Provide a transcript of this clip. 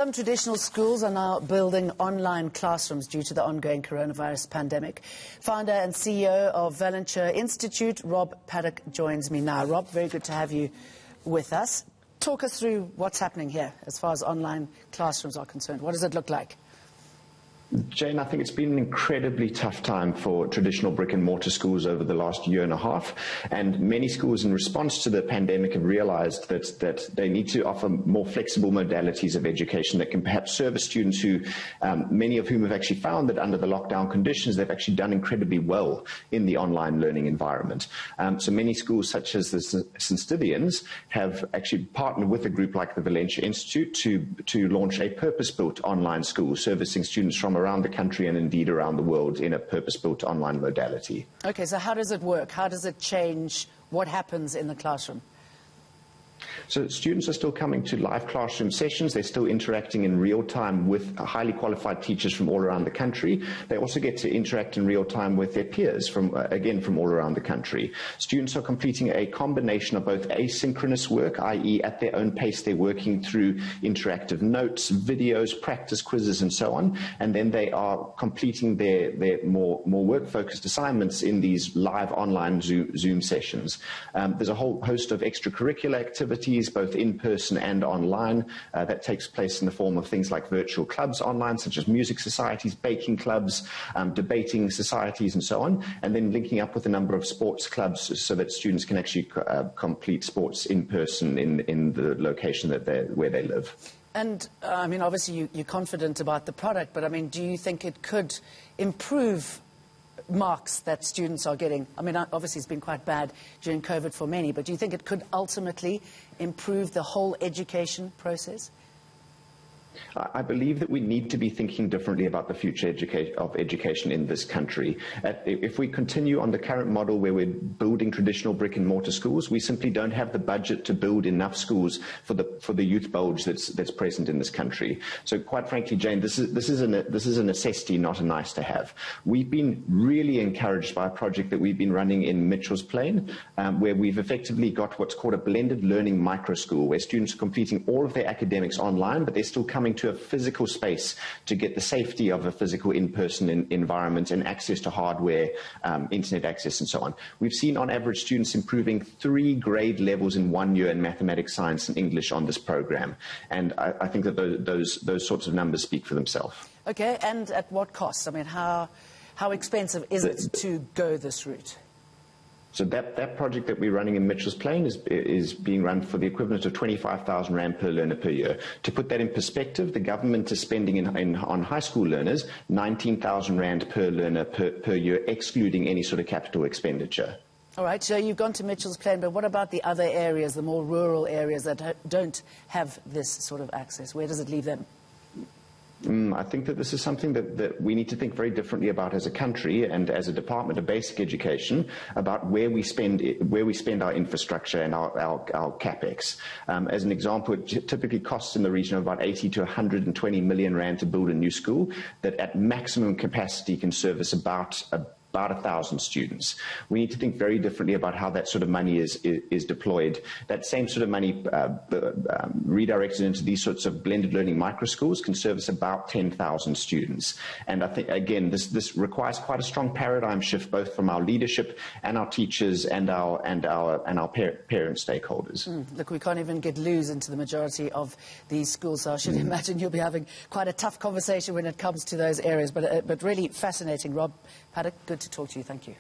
Some traditional schools are now building online classrooms due to the ongoing coronavirus pandemic. Founder and CEO of Valenture Institute, Rob Paddock, joins me now. Rob, very good to have you with us. Talk us through what's happening here as far as online classrooms are concerned. What does it look like? Jane, I think it's been an incredibly tough time for traditional brick and mortar schools over the last year and a half, and many schools in response to the pandemic have realized that they need to offer more flexible modalities of education that can perhaps service students who, many of whom have actually found that under the lockdown conditions they've actually done incredibly well in the online learning environment. So many schools such as the St. Stithians have actually partnered with a group like the Valenture Institute to launch a purpose-built online school servicing students from around the country and indeed around the world in a purpose-built online modality. Okay, so how does it work? How does it change what happens in the classroom? So students are still coming to live classroom sessions. They're still interacting in real time with highly qualified teachers from all around the country. They also get to interact in real time with their peers from all around the country. Students are completing a combination of both asynchronous work, i.e. at their own pace they're working through interactive notes, videos, practice quizzes and so on, and then they are completing their more work-focused assignments in these live online Zoom sessions. There's a whole host of extracurricular activities, both in person and online, that takes place in the form of things like virtual clubs online, such as music societies, baking clubs, debating societies and so on, and then linking up with a number of sports clubs so that students can actually complete sports in person in the location where they live. And, I mean, obviously you're confident about the product, but, I mean, do you think it could improve marks that students are getting? I mean, obviously it's been quite bad during COVID for many, but do you think it could ultimately improve the whole education process? I believe that we need to be thinking differently about the future of education in this country. If we continue on the current model where we're building traditional brick and mortar schools, we simply don't have the budget to build enough schools for the youth bulge that's present in this country. So quite frankly, Jane, this is a necessity, not a nice to have. We've been really encouraged by a project that we've been running in Mitchell's Plain, where we've effectively got what's called a blended learning micro school, where students are completing all of their academics online, but they're still coming to a physical space to get the safety of a physical in-person environment and access to hardware, internet access and so on. We've seen on average students improving 3 grade levels in 1 year in mathematics, science and English on this program, and I think that those sorts of numbers speak for themselves. Okay, and at what cost? I mean, how expensive is it to go this route? So that project that we're running in Mitchell's Plain is being run for the equivalent of 25,000 Rand per learner per year. To put that in perspective, the government is spending on high school learners 19,000 Rand per learner per year, excluding any sort of capital expenditure. All right, so you've gone to Mitchell's Plain, but what about the other areas, the more rural areas that don't have this sort of access? Where does it leave them? I think that this is something that we need to think very differently about as a country and as a Department of Basic Education, about where we spend our infrastructure and our capex. As an example, it typically costs in the region of about 80 to 120 million Rand to build a new school that at maximum capacity can service about 1,000 students. We need to think very differently about how that sort of money is deployed. That same sort of money redirected into these sorts of blended learning micro schools can service about 10,000 students. And I think, again, this requires quite a strong paradigm shift, both from our leadership and our teachers and our parent stakeholders. Look, we can't even get loose into the majority of these schools, so I should imagine you'll be having quite a tough conversation when it comes to those areas. But really fascinating. Rob Paddock, good to talk to you. Thank you.